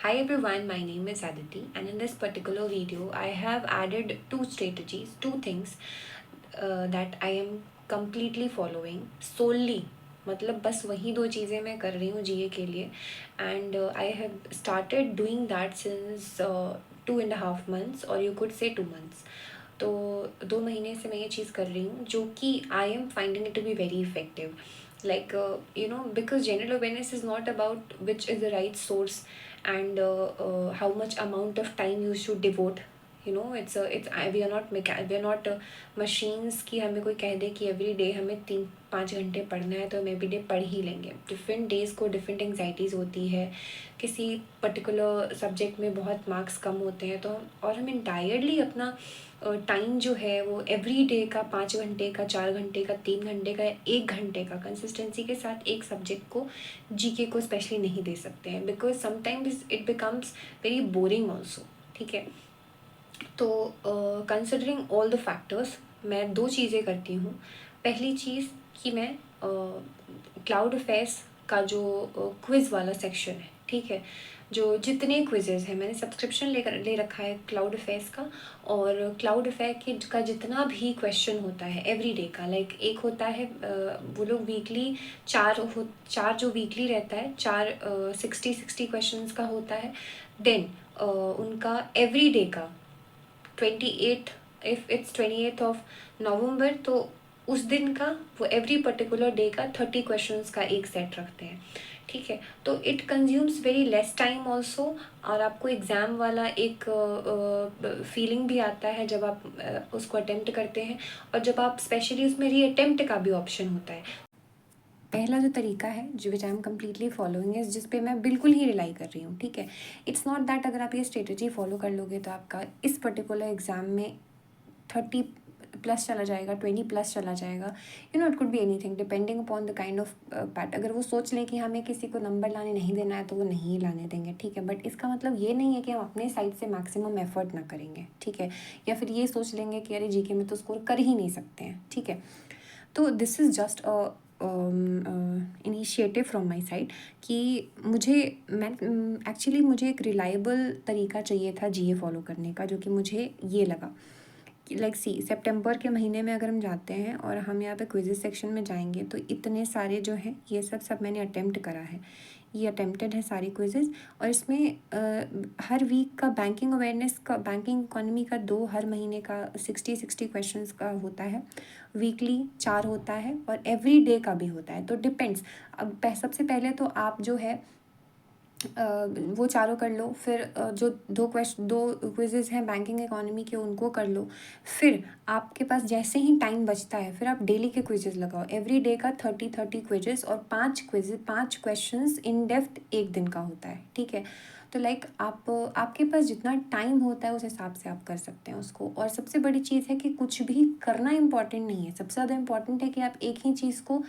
Hi everyone, my name is Aditi, and in this particular video, I have added two strategies, two things that I am completely following solely. मतलब बस वही दो चीज़ें मैं कर रही हूँ जीए के लिए and I have started doing that since 2.5 months और यू कुड से 2 months. तो 2 महीने से मैं ये चीज़ कर रही हूँ जो कि I am finding it to be very effective. Like because general awareness is not about which is the right source and how much amount of time you should devote. We are not machines कि हमें कोई कह दे कि every day हमें 3-5 घंटे पढ़ना है तो हम एवरी डे पढ़ ही लेंगे. डिफरेंट डेज़ को डिफरेंट एंग्जाइटीज़ होती है. किसी पर्टिकुलर सब्जेक्ट में बहुत मार्क्स कम होते हैं तो और हम इंटायरली अपना टाइम जो है वो एवरी डे का 5 घंटे का, 4 घंटे का, 3 घंटे का या 1 घंटे का कंसिस्टेंसी के साथ एक सब्जेक्ट को जीके को स्पेशली नहीं दे सकते हैं because sometimes it becomes very boring also. ठीक है. तो कंसिडरिंग ऑल द फैक्टर्स मैं दो चीज़ें करती हूँ. पहली चीज़ कि मैं क्लाउड अफेयर्स का जो क्विज़ वाला सेक्शन है, ठीक है, जो जितने क्विजेज़ हैं मैंने सब्सक्रिप्शन ले रखा है क्लाउड अफेयर्स का. और क्लाउड अफेयर के का जितना भी क्वेश्चन होता है एवरी डे का, लाइक एक होता है वो लोग वीकली चार जो वीकली रहता है, 60 क्वेश्चन का होता है. देन उनका एवरी डे का 28, इफ़ इट्स 28 नवंबर, तो उस दिन का वो एवरी पर्टिकुलर डे का 30 क्वेश्चंस का एक सेट रखते हैं. ठीक है. तो it consumes very less time also और आपको एग्ज़ाम वाला एक फीलिंग भी आता है जब आप उसको अटेम्प्ट करते हैं. और जब आप स्पेशली उसमें री अटेम्प्ट का भी ऑप्शन होता है. पहला जो तरीका है जो विच आई एम कम्प्लीटली फॉलोइंग है, जिस पे मैं बिल्कुल ही रिलाई कर रही हूँ. ठीक है. इट्स नॉट दैट अगर आप ये स्ट्रेटजी फॉलो कर लोगे तो आपका इस पर्टिकुलर एग्ज़ाम में 30+ चला जाएगा, 20+ चला जाएगा. It could be anything depending upon the kind of PAT. अगर वो सोच लें कि हमें किसी को नंबर लाने नहीं देना है तो वो नहीं लाने देंगे. ठीक है. बट इसका मतलब ये नहीं है कि हम अपने साइड से मैक्सिमम एफर्ट ना करेंगे. ठीक है. या फिर ये सोच लेंगे कि अरे जीके में तो स्कोर कर ही नहीं सकते हैं. ठीक है. तो this is just a initiative from my side कि मुझे एक रिलायबल तरीका चाहिए था जीए फॉलो करने का, जो कि मुझे ये लगा कि लाइक सितंबर के महीने में अगर हम जाते हैं और हम यहाँ पे क्विज़ेस सेक्शन में जाएंगे तो इतने सारे जो हैं ये सब मैंने अटेम्प्ट करा है. ये अटेम्प्टेड है सारी क्विज़ेस. और इसमें हर वीक का बैंकिंग अवेयरनेस का, बैंकिंग इकोनॉमी का हर महीने का 60 क्वेश्चंस का होता है. वीकली 4 होता है और एवरी डे का भी होता है. तो डिपेंड्स. अब सबसे पहले तो आप जो है वो चारों कर लो. फिर जो दो क्विजेज़ हैं बैंकिंग इकोनॉमी के उनको कर लो. फिर आपके पास जैसे ही टाइम बचता है फिर आप डेली के क्विजेज़ लगाओ. एवरी डे का 30 क्विजेज़ और 5 क्वेश्चंस इन डेप्थ एक दिन का होता है. ठीक है. तो लाइक आपके पास जितना टाइम होता है उस हिसाब से आप कर सकते हैं उसको. और सबसे बड़ी चीज़ है कि कुछ भी करना इम्पॉर्टेंट नहीं है. सबसे ज़्यादा इम्पॉर्टेंट है कि आप एक ही चीज़ को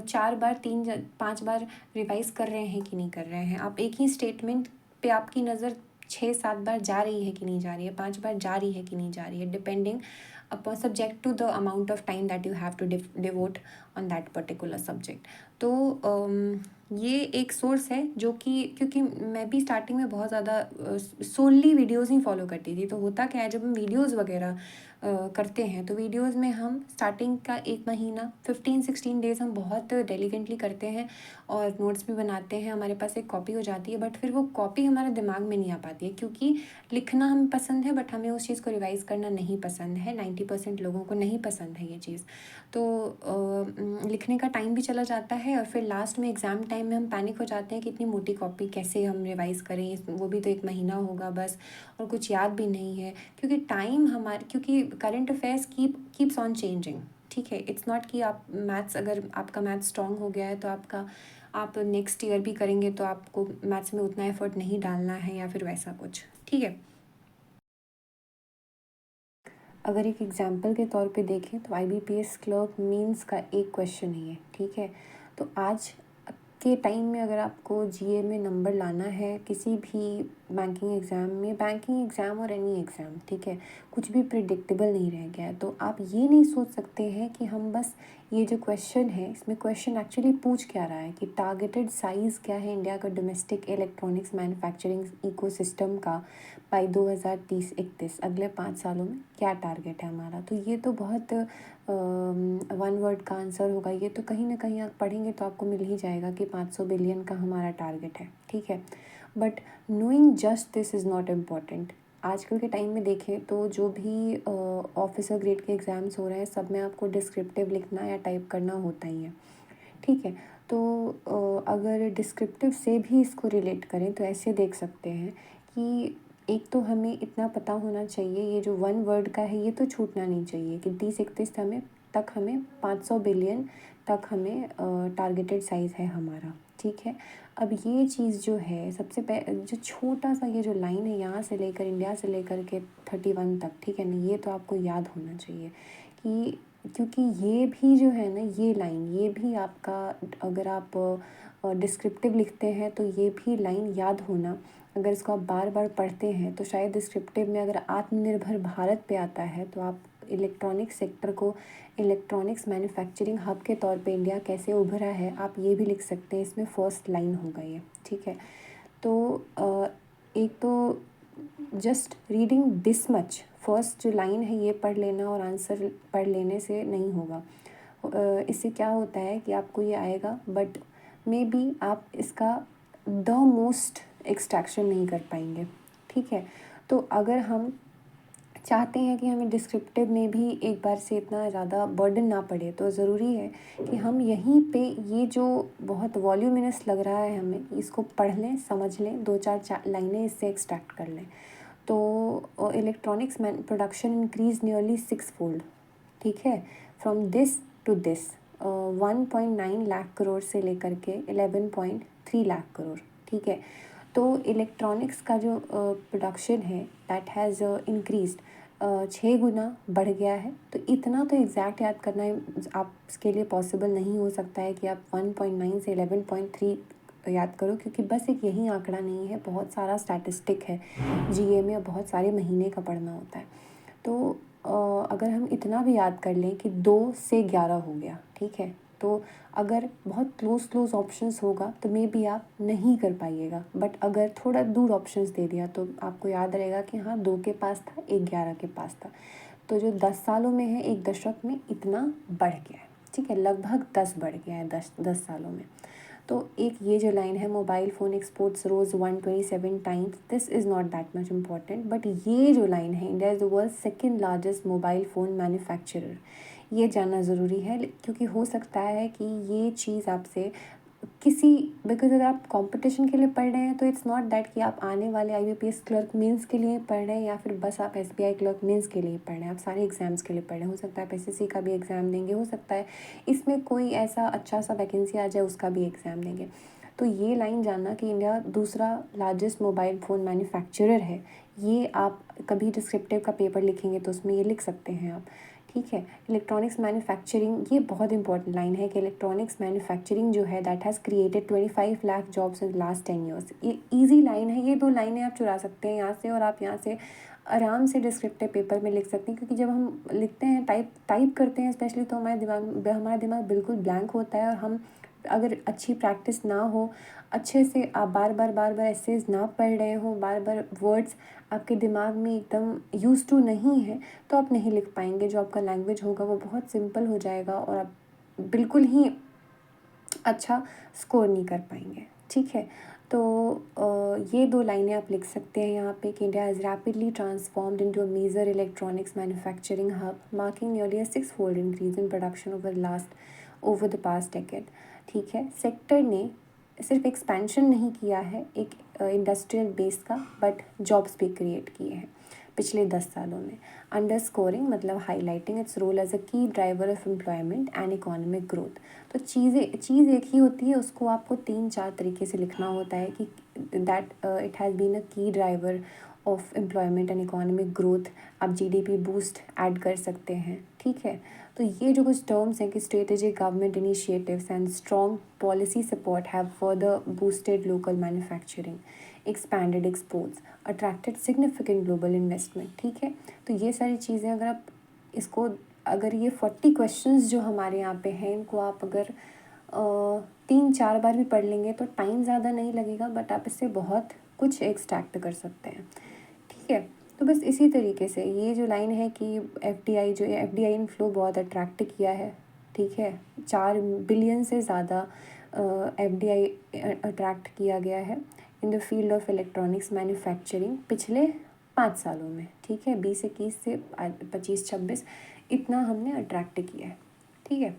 4 बार 3-5 बार रिवाइज़ कर रहे हैं कि नहीं कर रहे हैं. आप एक ही स्टेटमेंट पे आपकी नज़र 6-7 बार जा रही है कि नहीं जा रही है, 5 बार जा रही है कि नहीं जा रही है, depending upon subject to the amount of time that you have to devote on that particular subject. तो ये एक सोर्स है जो कि, क्योंकि मैं भी स्टार्टिंग में बहुत ज़्यादा सोली वीडियोज़ ही फॉलो करती थी. तो होता क्या है, जब हम वीडियोज़ वगैरह करते हैं तो वीडियोज़ में हम स्टार्टिंग का 1 महीना 15-16 डेज़ हम बहुत डेलिकेंटली करते हैं और नोट्स भी बनाते हैं. हमारे पास एक कॉपी हो जाती है. बट फिर वो कॉपी हमारे दिमाग में नहीं आ पाती है क्योंकि लिखना हमें पसंद है बट हमें उस चीज़ को रिवाइज़ करना नहीं पसंद है. 90% लोगों को नहीं पसंद है ये चीज़. तो लिखने का टाइम भी चला जाता है और फिर लास्ट में एग्ज़ाम टाइम में हम पैनिक हो जाते हैं कि इतनी मोटी कॉपी कैसे हम रिवाइज़ करें, वो भी तो 1 महीना होगा बस, और कुछ याद भी नहीं है. क्योंकि current affairs keeps on changing. ठीक है. इट्स नॉट कि आप मैथ्स, अगर आपका मैथ्स स्ट्रॉन्ग हो गया है तो आप नेक्स्ट ईयर भी करेंगे तो आपको मैथ्स में उतना एफर्ट नहीं डालना है या फिर वैसा कुछ. ठीक है. अगर एक एग्जांपल के तौर पे देखें तो IBPS क्लर्क मीन्स का एक क्वेश्चन ही है. ठीक है. तो आज के टाइम में अगर आपको जीए में नंबर लाना है किसी भी बैंकिंग एग्ज़ाम और एनी एग्ज़ाम, ठीक है, कुछ भी प्रिडिक्टेबल नहीं रह गया है. तो आप ये नहीं सोच सकते हैं कि हम बस ये जो क्वेश्चन है इसमें क्वेश्चन एक्चुअली पूछ क्या रहा है कि टारगेटेड साइज़ क्या है इंडिया का डोमेस्टिक इलेक्ट्रॉनिक्स मैन्युफैक्चरिंग इकोसिस्टम का बाय 2030-31, अगले 5 सालों में क्या टारगेट है हमारा। तो ये तो बहुत वन वर्ड का आंसर होगा। ये तो कहीं ना कहीं आप पढ़ेंगे तो आपको मिल ही जाएगा कि 500 बिलियन का हमारा टारगेट है, ठीक है। But knowing just this is not important. आजकल के टाइम में देखें तो जो भी ऑफिसर ग्रेड के एग्ज़ाम्स हो रहे हैं सब में आपको डिस्क्रिप्टिव लिखना या टाइप करना होता ही है, ठीक है। तो अगर डिस्क्रिप्टिव से भी इसको रिलेट करें तो ऐसे देख सकते हैं कि एक तो हमें इतना पता होना चाहिए, ये जो वन वर्ड का है ये तो छूटना नहीं चाहिए कि 30-31 हमें 500 बिलियन तक हमें टारगेटेड साइज़ है हमारा, ठीक है। अब ये चीज़ जो है सबसे जो छोटा सा ये जो लाइन है यहाँ से लेकर इंडिया से लेकर के 31 तक, ठीक है ना, ये तो आपको याद होना चाहिए कि क्योंकि ये भी जो है ना ये लाइन, ये भी आपका अगर आप डिस्क्रिप्टिव लिखते हैं तो ये भी लाइन याद होना, अगर इसको आप बार बार पढ़ते हैं तो शायद डिस्क्रिप्टिव में अगर आत्मनिर्भर भारत पे आता है तो आप इलेक्ट्रॉनिक्स सेक्टर को इलेक्ट्रॉनिक्स मैन्युफैक्चरिंग हब के तौर पे इंडिया कैसे उभरा है आप ये भी लिख सकते हैं। इसमें फर्स्ट लाइन होगा ये, ठीक है। तो एक तो just reading this much, first जो लाइन है ये पढ़ लेना और आंसर पढ़ लेने से नहीं होगा। इससे क्या होता है कि आपको ये आएगा बट मे बी आप इसका द मोस्ट एक्सट्रैक्शन नहीं कर पाएंगे, ठीक है। तो अगर हम चाहते हैं कि हमें डिस्क्रिप्टिव में भी एक बार से इतना ज़्यादा बर्डन ना पड़े तो ज़रूरी है कि हम यहीं पे ये जो बहुत वॉल्यूमिनस लग रहा है हमें इसको पढ़ लें, समझ लें, 2-4 लाइनें इससे एक्सट्रैक्ट कर लें। तो electronics production increase nearly 6 fold, ठीक है, from this to this 1.9 lakh crore से लेकर के 11.3 लाख करोड़, ठीक है। तो इलेक्ट्रॉनिक्स का जो प्रोडक्शन है दैट हैज़ इंक्रीज्ड 6 गुना बढ़ गया है। तो इतना तो एग्जैक्ट याद करना आप इसके लिए पॉसिबल नहीं हो सकता है कि आप 1.9 से 11.3 याद करो, क्योंकि बस एक यही आंकड़ा नहीं है, बहुत सारा स्टैटिस्टिक है जीए में, बहुत सारे महीने का पढ़ना होता है। तो अगर हम इतना भी याद कर लें कि 2 से 11 हो गया, ठीक है, तो अगर बहुत क्लोज ऑप्शंस होगा तो मे बी आप नहीं कर पाइएगा, बट अगर थोड़ा दूर ऑप्शंस दे दिया तो आपको याद रहेगा कि हाँ 2 के पास था, 1 11 के पास था। तो जो 10 सालों में है, 1 दशक में इतना बढ़ गया है, ठीक है, लगभग 10 बढ़ गया है 10 सालों में। तो एक ये जो लाइन है mobile phone exports rose 127 times, this is not that much important, but ये जो लाइन है India is the world second largest mobile phone manufacturer, ये जानना ज़रूरी है क्योंकि हो सकता है कि ये चीज़ आपसे किसी, बिकॉज अगर आप कंपटीशन के लिए पढ़ रहे हैं तो इट्स नॉट दैट कि आप आने वाले आईबीपीएस क्लर्क मेंस के लिए पढ़ रहे हैं या फिर बस आप एसबीआई क्लर्क मेंस के लिए पढ़ रहे हैं, आप सारे एग्ज़ाम्स के लिए पढ़ रहे हैं। हो सकता है आप एसएससी का भी एग्ज़ाम देंगे, हो सकता है इसमें कोई ऐसा अच्छा सा वैकेंसी आ जाए उसका भी एग्ज़ाम देंगे। तो ये लाइन जानना कि इंडिया दूसरा लार्जेस्ट मोबाइल फ़ोन मैन्युफैक्चरर है, ये आप कभी डिस्क्रिप्टिव का पेपर लिखेंगे तो उसमें ये लिख सकते हैं आप, ठीक है। इलेक्ट्रॉनिक्स मैन्युफैक्चरिंग, ये बहुत इंपॉर्टेंट लाइन है कि इलेक्ट्रॉनिक्स मैन्युफैक्चरिंग जो है that has created 25 lakh jobs in last 10 years. ये ईजी लाइन है, ये 2 लाइनें आप चुरा सकते हैं यहाँ से और आप यहाँ से आराम से डिस्क्रिप्टिव पेपर में लिख सकते हैं, क्योंकि जब हम लिखते हैं टाइप करते हैं स्पेशली तो हमारा दिमाग बिल्कुल ब्लैंक होता है, और हम अगर अच्छी प्रैक्टिस ना हो, अच्छे से आप बार बार एसेज ना पढ़ रहे हो, बार बार वर्ड्स आपके दिमाग में एकदम यूज़ टू नहीं है तो आप नहीं लिख पाएंगे। जो आपका लैंग्वेज होगा वो बहुत सिंपल हो जाएगा और आप बिल्कुल ही अच्छा स्कोर नहीं कर पाएंगे, ठीक है। तो ये 2 लाइनें आप लिख सकते हैं यहाँ पे कि India is rapidly transformed into a major electronics manufacturing hub, marking nearly a 6 fold increase in production over the past decade, ठीक है। सेक्टर ने सिर्फ एक्सपेंशन नहीं किया है एक इंडस्ट्रियल बेस का, बट जॉब्स भी क्रिएट किए हैं पिछले 10 सालों में। अंडरस्कोरिंग मतलब highlighting its role as a key driver of employment and economic growth. तो चीज़ एक ही होती है, उसको आपको 3-4 तरीके से लिखना होता है कि that it has been a key driver of employment and economic growth. आप जीडीपी बूस्ट ऐड कर सकते हैं, ठीक है। तो ये जो कुछ टर्म्स हैं कि strategic government initiatives and strong policy support have further boosted local manufacturing, expanded exports, attracted significant global investment, ठीक है। तो ये सारी चीज़ें अगर आप इसको अगर ये 40 क्वेश्चंस जो हमारे यहाँ पे हैं, इनको आप अगर 3-4 बार भी पढ़ लेंगे तो टाइम ज़्यादा नहीं लगेगा, बट आप इससे बहुत कुछ एक्सट्रैक्ट कर सकते हैं। ठीक है, तो बस इसी तरीके से ये जो लाइन है कि एफ डी आई इनफ्लो बहुत अट्रैक्ट किया है। ठीक है, 4 बिलियन से ज़्यादा एफ डी आई अट्रैक्ट किया गया है in the field of electronics manufacturing पिछले 5 सालों में। ठीक है, 20-21 से 25-26 इतना हमने अट्रैक्ट किया है। ठीक है,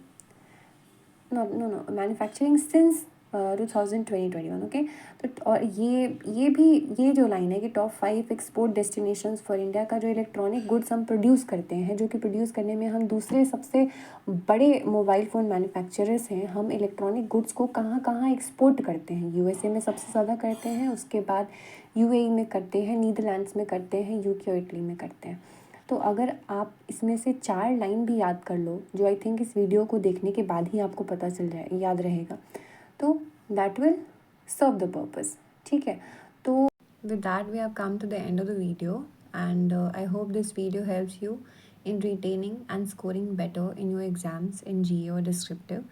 नो मैन्युफैक्चरिंग सिंस 2021। ओके, तो और ये जो लाइन है कि top 5 export destinations for India का जो इलेक्ट्रॉनिक गुड्स हम प्रोड्यूस करते हैं, जो कि प्रोड्यूस करने में हम दूसरे सबसे बड़े मोबाइल फ़ोन मैन्युफैक्चरर्स हैं, हम इलेक्ट्रॉनिक गुड्स को कहाँ कहाँ एक्सपोर्ट करते हैं। यूएसए में सबसे ज़्यादा करते हैं, उसके बाद यूएई में करते हैं, नीदरलैंड्स में करते हैं, यूके और इटली में करते हैं। तो अगर आप इसमें से 4 लाइन भी याद कर लो, जो आई थिंक इस वीडियो को देखने के बाद ही आपको पता चल जाए, याद रहेगा, तो that will serve the purpose. ठीक है, तो with that we have come to the end of the video, and I hope this video helps you in retaining and scoring better in your exams in GE or descriptive.